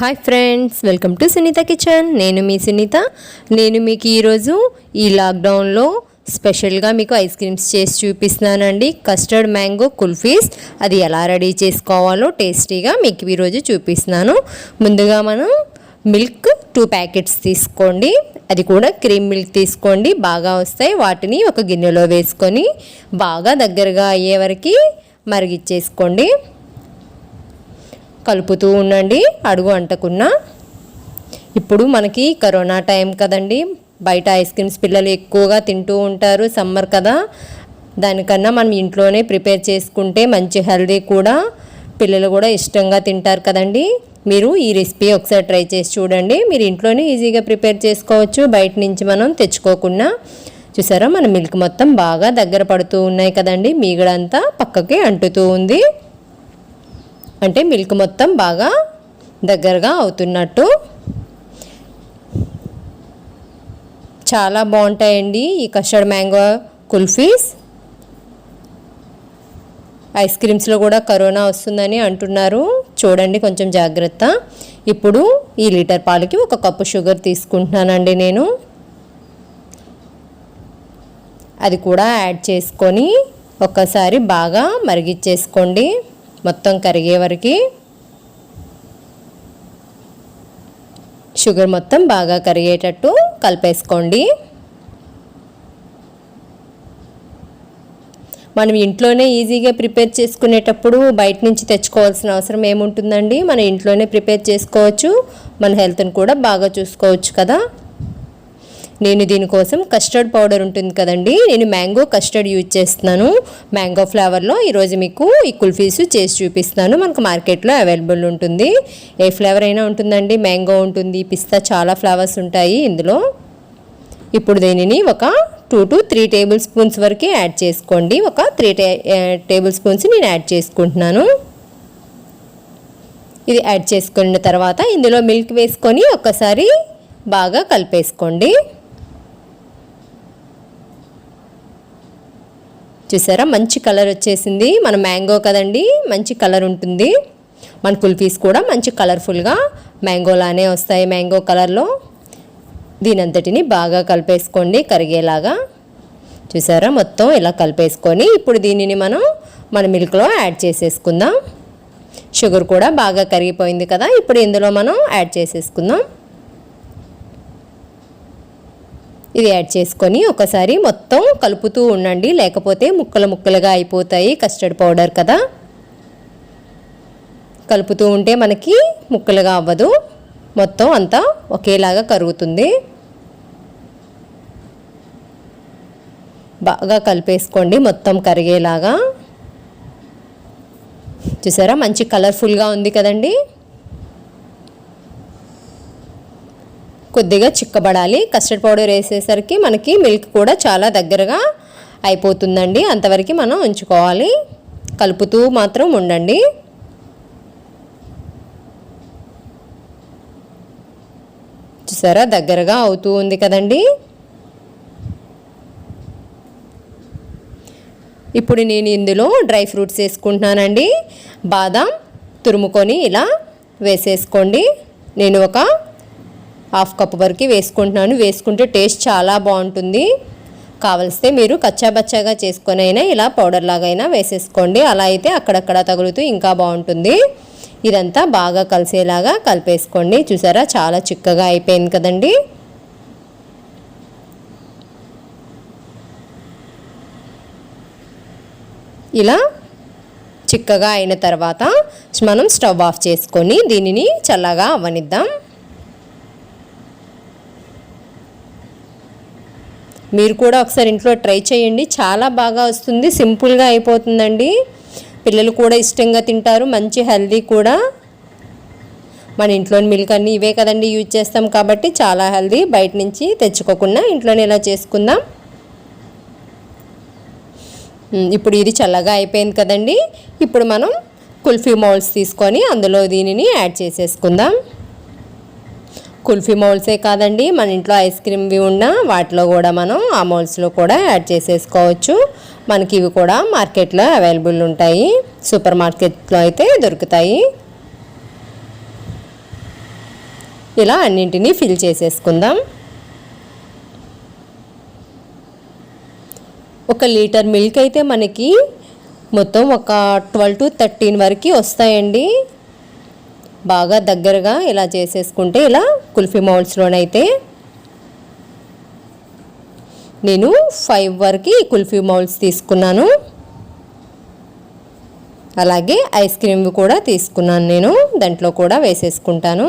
Hi friends, welcome to Sunitha kitchen. నేను మీ సునీత. నేను మీకు ఈరోజు ఈ లాక్డౌన్లో స్పెషల్గా మీకు ఐస్ క్రీమ్స్ చేసి చూపిస్తున్నానండి. కస్టర్డ్ మ్యాంగో కుల్ఫీస్ అది ఎలా రెడీ చేసుకోవాలో టేస్టీగా మీకు ఈరోజు చూపిస్తున్నాను. ముందుగా మనం మిల్క్ 2 ప్యాకెట్స్ తీసుకోండి. అది కూడా క్రీమ్ మిల్క్ తీసుకోండి, బాగా వస్తాయి. వాటిని ఒక గిన్నెలో వేసుకొని బాగా దగ్గరగా అయ్యే వరకు మరిగిచ్చేసుకోండి. కలుపుతూ ఉండండి అడుగు అంటకున్నా. ఇప్పుడు మనకి కరోనా టైం కదండి, బయట ఐస్ క్రీమ్స్ పిల్లలు ఎక్కువగా తింటూ ఉంటారు, సమ్మర్ కదా. దానికన్నా మనం ఇంట్లోనే ప్రిపేర్ చేసుకుంటే మంచి హెల్దీ కూడా, పిల్లలు కూడా ఇష్టంగా తింటారు కదండి. మీరు ఈ రెసిపీ ఒకసారి ట్రై చేసి చూడండి. మీరు ఇంట్లోనే ఈజీగా ప్రిపేర్ చేసుకోవచ్చు, బయట నుంచి మనం తెచ్చుకోకుండా. చూసారా, మన మిల్క్ మొత్తం బాగా దగ్గర పడుతూ ఉన్నాయి కదండి. మీగడంతా పక్కకి అంటుతూ ఉంది, అంటే మిల్క్ మొత్తం బాగా దగ్గరగా అవుతున్నట్టు. చాలా బాగుంటాయండి ఈ కస్టర్డ్ మ్యాంగో కుల్ఫీస్. ఐస్ క్రీమ్స్లో కూడా కరోనా వస్తుందని అంటున్నారు, చూడండి కొంచెం జాగ్రత్త. ఇప్పుడు ఈ లీటర్ పాలకి 1 కప్పు షుగర్ తీసుకుంటున్నానండి నేను. అది కూడా యాడ్ చేసుకొని ఒక్కసారి బాగా మరిగిచ్చేసుకోండి, మొత్తం కరిగే వరకు. షుగర్ మొత్తం బాగా కరిగేటట్టు కలిపేసుకోండి. మనం ఇంట్లోనే ఈజీగా ప్రిపేర్ చేసుకునేటప్పుడు బయట నుంచి తెచ్చుకోవాల్సిన అవసరం ఏముంటుందండి, మన ఇంట్లోనే ప్రిపేర్ చేసుకోవచ్చు, మన హెల్త్ని కూడా బాగా చూసుకోవచ్చు కదా. నేను దీనికోసం కస్టర్డ్ పౌడర్ ఉంటుంది కదండి, నేను మ్యాంగో కస్టర్డ్ యూజ్ చేస్తున్నాను. మ్యాంగో ఫ్లేవర్లో ఈరోజు మీకు ఈ కుల్ఫీస్ చేసి చూపిస్తున్నాను. మనకు మార్కెట్లో అవైలబుల్ ఉంటుంది, ఏ ఫ్లేవర్ అయినా ఉంటుందండి. మ్యాంగో ఉంటుంది, పిస్తా, చాలా ఫ్లేవర్స్ ఉంటాయి ఇందులో. ఇప్పుడు దీనిని ఒక 2 to 3 టేబుల్ స్పూన్స్ వరకు యాడ్ చేసుకోండి. ఒక 3 టేబుల్ స్పూన్స్ నేను యాడ్ చేసుకుంటున్నాను. ఇది యాడ్ చేసుకున్న తర్వాత ఇందులో మిల్క్ వేసుకొని ఒక్కసారి బాగా కలిపేసుకోండి. చూసారా, మంచి కలర్ వచ్చేసింది. మన మ్యాంగో కదండి, మంచి కలర్ ఉంటుంది. మన కుల్ఫీస్ కూడా మంచి కలర్ఫుల్గా మ్యాంగోలానే వస్తాయి, మ్యాంగో కలర్లో. దీనంతటిని బాగా కలిపేసుకోండి కరిగేలాగా. చూసారా, మొత్తం ఇలా కలిపేసుకొని ఇప్పుడు దీనిని మన మిల్క్లో యాడ్ చేసేసుకుందాం. షుగర్ కూడా బాగా కరిగిపోయింది కదా, ఇప్పుడు ఇందులో మనం యాడ్ చేసేసుకుందాం. ఇది యాడ్ చేసుకొని ఒకసారి మొత్తం కలుపుతూ ఉండండి, లేకపోతే ముక్కలుగా అయిపోతాయి, కస్టర్డ్ పౌడర్ కదా. కలుపుతూ ఉంటే మనకి ముక్కలుగా అవ్వదు, మొత్తం అంతా ఒకేలాగా కరుగుతుంది. బాగా కలిపేసుకోండి మొత్తం కరిగేలాగా. చూసారా, మంచి కలర్ఫుల్గా ఉంది కదండి. కొద్దిగా చిక్కబడాలి, కస్టర్డ్ పౌడర్ వేసేసరికి మనకి మిల్క్ కూడా చాలా దగ్గరగా అయిపోతుందండి. అంతవరకు మనం ఉంచుకోవాలి, కలుపుతూ మాత్రం ఉండండి. చూసారా, దగ్గరగా అవుతూ ఉంది కదండి. ఇప్పుడు నేను ఇందులో డ్రై ఫ్రూట్స్ వేసుకుంటున్నానండి. బాదం తురుముకొని ఇలా వేసేసుకోండి. నేను ఒక 1/2 కప్పు వరకు వేసుకుంటున్నాను. వేసుకుంటే టేస్ట్ చాలా బాగుంటుంది. కావలిస్తే మీరు కచ్చాబచ్చాగా చేసుకొని అయినా ఇలా పౌడర్ లాగైనా వేసేసుకోండి, అలా అయితే అక్కడక్కడ తగులుతూ ఇంకా బాగుంటుంది. ఇదంతా బాగా కలిసేలాగా కలిపేసుకోండి. చూసారా, చాలా చిక్కగా అయిపోయింది కదండి. ఇలా చిక్కగా అయిన తర్వాత మనం స్టవ్ ఆఫ్ చేసుకొని దీనిని చల్లగా అవ్వనిద్దాం. మీరు కూడా ఒకసారి ఇంట్లో ట్రై చేయండి, చాలా బాగా వస్తుంది, సింపుల్గా అయిపోతుందండి. పిల్లలు కూడా ఇష్టంగా తింటారు, మంచి హెల్దీ కూడా. మన ఇంట్లోని మిల్క్ అన్నీ ఇవే కదండి యూజ్ చేస్తాం, కాబట్టి చాలా హెల్దీ. బయట నుంచి తెచ్చుకోకుండా ఇంట్లోనే ఇలా చేసుకుందాం. ఇప్పుడు ఇది చల్లగా అయిపోయింది కదండి. ఇప్పుడు మనం కుల్ఫీ మౌల్డ్స్ తీసుకొని అందులో దీనిని యాడ్ చేసేసుకుందాం. కుల్ఫీ మౌల్డ్సే కాదండి, మన ఇంట్లో ఐస్ క్రీమ్వి ఉన్న వాటిలో కూడా మనం ఆ మౌల్డ్స్లో కూడా యాడ్ చేసేసుకోవచ్చు. మనకి ఇవి కూడా మార్కెట్లో అవైలబుల్ ఉంటాయి, సూపర్ మార్కెట్లో అయితే దొరుకుతాయి. ఇలా అన్నింటినీ ఫిల్ చేసేసుకుందాం. 1 లీటర్ మిల్క్ అయితే మనకి మొత్తం ఒక 12 to 13 వరకు వస్తాయండి. బాగా దగ్గరగా ఇలా చేసేసుకుంటే ఇలా కుల్ఫీ మౌల్డ్స్లోనైతే నేను 5 వరకు కుల్ఫీ మౌల్డ్స్ తీసుకున్నాను. అలాగే ఐస్ క్రీమ్ కూడా తీసుకున్నాను. నేను దాంట్లో కూడా వేసేసుకుంటాను.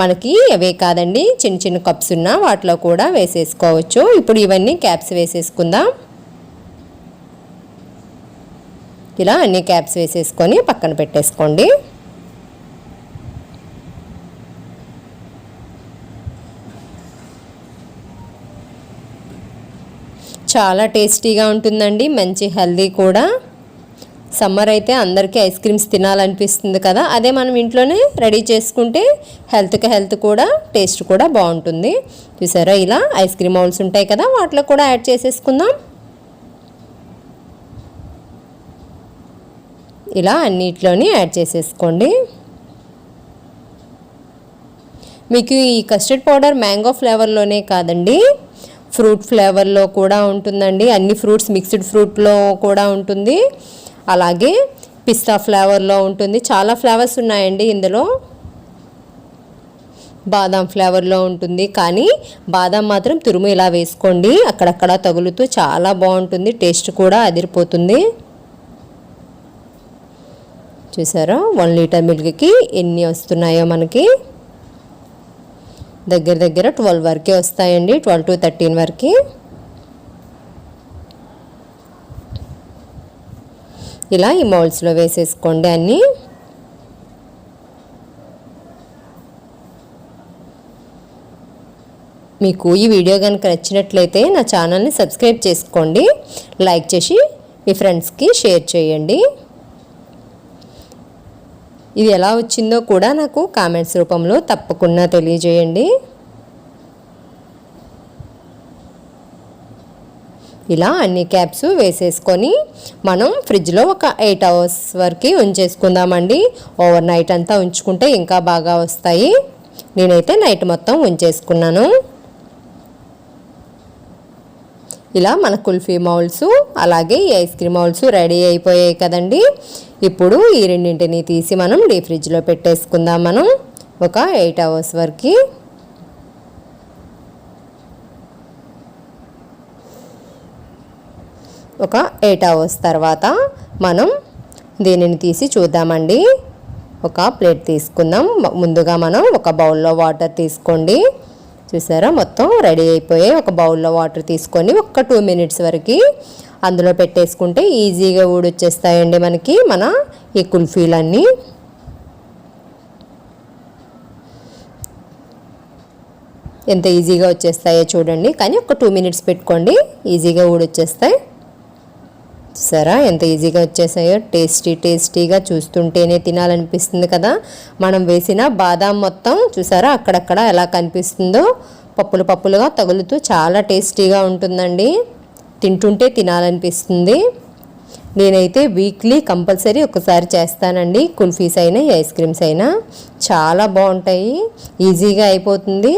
మనకి అవే కాదండి, చిన్న చిన్న కప్స్ ఉన్న వాటిలో కూడా వేసేసుకోవచ్చు. ఇప్పుడు ఇవన్నీ క్యాప్స్ వేసేసుకుందాం. ఇలా అన్ని క్యాప్స్ వేసేసుకొని పక్కన పెట్టేసుకోండి. చాలా టేస్టీగా ఉంటుందండి, మంచి హెల్దీ కూడా. సమ్మర్ అయితే అందరికీ ఐస్ క్రీమ్స్ తినాలనిపిస్తుంది కదా, అదే మనం ఇంట్లోనే రెడీ చేసుకుంటే హెల్త్కి హెల్త్ కూడా, టేస్ట్ కూడా బాగుంటుంది. చూసారా, ఇలా ఐస్ క్రీమ్ మౌల్డ్స్ ఉంటాయి కదా, వాటిలో కూడా యాడ్ చేసేసుకుందాం. ఇలా అన్నిట్లోని యాడ్ చేసేసుకోండి. మీకు ఈ కస్టర్డ్ పౌడర్ మ్యాంగో ఫ్లేవర్లోనే కాదండి, ఫ్రూట్ ఫ్లేవర్లో కూడా ఉంటుందండి. అన్ని ఫ్రూట్స్, మిక్స్డ్ ఫ్రూట్లో కూడా ఉంటుంది. అలాగే పిస్తా ఫ్లేవర్లో ఉంటుంది. చాలా ఫ్లేవర్స్ ఉన్నాయండి ఇందులో. బాదం ఫ్లేవర్లో ఉంటుంది. కానీ బాదం మాత్రం తురుము ఇలా వేసుకోండి, అక్కడక్కడ తగులుతూ చాలా బాగుంటుంది. టేస్ట్ కూడా అదిరిపోతుంది. చూసారా 1 లీటర్ మిల్క్కి ఎన్ని వస్తున్నాయో మనకి. దగ్గర 12 వరకే వస్తాయండి, 12 to 13 వరకు. ఇలా ఈ మౌల్డ్స్లో వేసేసుకోండి అన్నీ. మీకు ఈ వీడియో కనుక నచ్చినట్లయితే నా ఛానల్ని సబ్స్క్రైబ్ చేసుకోండి, లైక్ చేసి మీ ఫ్రెండ్స్కి షేర్ చేయండి. ఇది ఎలా వచ్చిందో కూడా నాకు కామెంట్స్ రూపంలో తప్పకుండా తెలియజేయండి. ఇలా అన్ని క్యాప్స్ వేసేసుకొని మనం ఫ్రిడ్జ్లో ఒక 8 hours వరకు ఉంచేసుకుందామండి. ఓవర్ నైట్ అంతా ఉంచుకుంటే ఇంకా బాగా వస్తాయి. నేనైతే నైట్ మొత్తం ఉంచేసుకున్నాను. ఇలా మన కుల్ఫీ మౌల్డ్స్ అలాగే ఈ ఐస్ క్రీమ్ మౌల్డ్స్ రెడీ అయిపోయాయి కదండి. ఇప్పుడు ఈ రెండింటిని తీసి మనం డీప్ ఫ్రిడ్జ్లో పెట్టేసుకుందాం. మనం ఒక 8 hours వరకు. ఒక 8 hours తర్వాత మనం దీనిని తీసి చూద్దామండి. ఒక ప్లేట్ తీసుకుందాం. ముందుగా మనం ఒక బౌల్లో వాటర్ తీసుకోండి. చూసారా, మొత్తం రెడీ అయిపోయాయి. ఒక బౌల్లో వాటర్ తీసుకొని ఒక 2 minutes వరకు అందులో పెట్టేసుకుంటే ఈజీగా ఊడొచ్చేస్తాయండి మనకి మన ఈ కుల్ఫీలన్నీ. ఎంత ఈజీగా వచ్చేస్తాయో చూడండి. కానీ ఒక 2 minutes పెట్టుకోండి, ఈజీగా ఊడొచ్చేస్తాయి. సరే, ఎంత ఈజీగా వచ్చేసాయో. టేస్టీగా చూస్తుంటేనే తినాలనిపిస్తుంది కదా. మనం వేసిన బాదాం మొత్తం చూసారా అక్కడక్కడ ఎలా కనిపిస్తుందో, పప్పులుగా తగులుతూ చాలా టేస్టీగా ఉంటుందండి. తింటుంటే తినాలనిపిస్తుంది. నేనైతే వీక్లీ కంపల్సరీ ఒకసారి చేస్తానండి. కుల్ఫీస్ అయినా ఐస్ క్రీమ్స్ అయినా చాలా బాగుంటాయి, ఈజీగా అయిపోతుంది.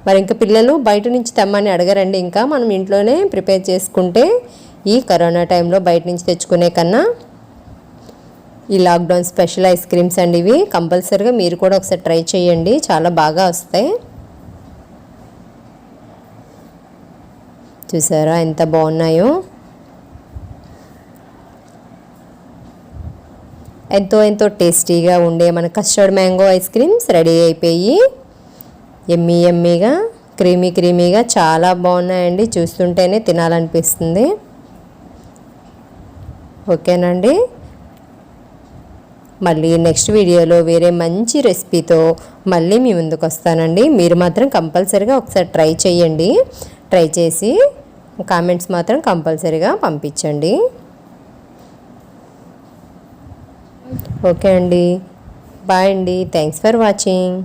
మరి ఇంకా పిల్లలు బయట నుంచి తెమ్మని అడగరండి. ఇంకా మనం ఇంట్లోనే ప్రిపేర్ చేసుకుంటే, ఈ కరోనా టైంలో బయట నుంచి తెచ్చుకునే కన్నా ఈ లాక్డౌన్ స్పెషల్ ఐస్ క్రీమ్స్ అండి ఇవి. కంపల్సరీగా మీరు కూడా ఒకసారి ట్రై చేయండి, చాలా బాగా వస్తాయి. చూసారా ఎంత బాగున్నాయో. ఎంతో టేస్టీగా ఉండే మన custard mango ice creams ready అయిపోయి ఎమ్మీగా క్రీమీగా చాలా బాగున్నాయండి. చూస్తుంటేనే తినాలనిపిస్తుంది. ఓకేనండి, మళ్ళీ నెక్స్ట్ వీడియోలో వేరే మంచి రెసిపీతో మళ్ళీ మీ ముందుకు వస్తానండి. మీరు మాత్రం కంపల్సరీగా ఒకసారి ట్రై చేయండి. ట్రై చేసి కామెంట్స్ మాత్రం కంపల్సరీగా పంపించండి. ఓకే అండి, బాయ్ అండి. Thanks for watching.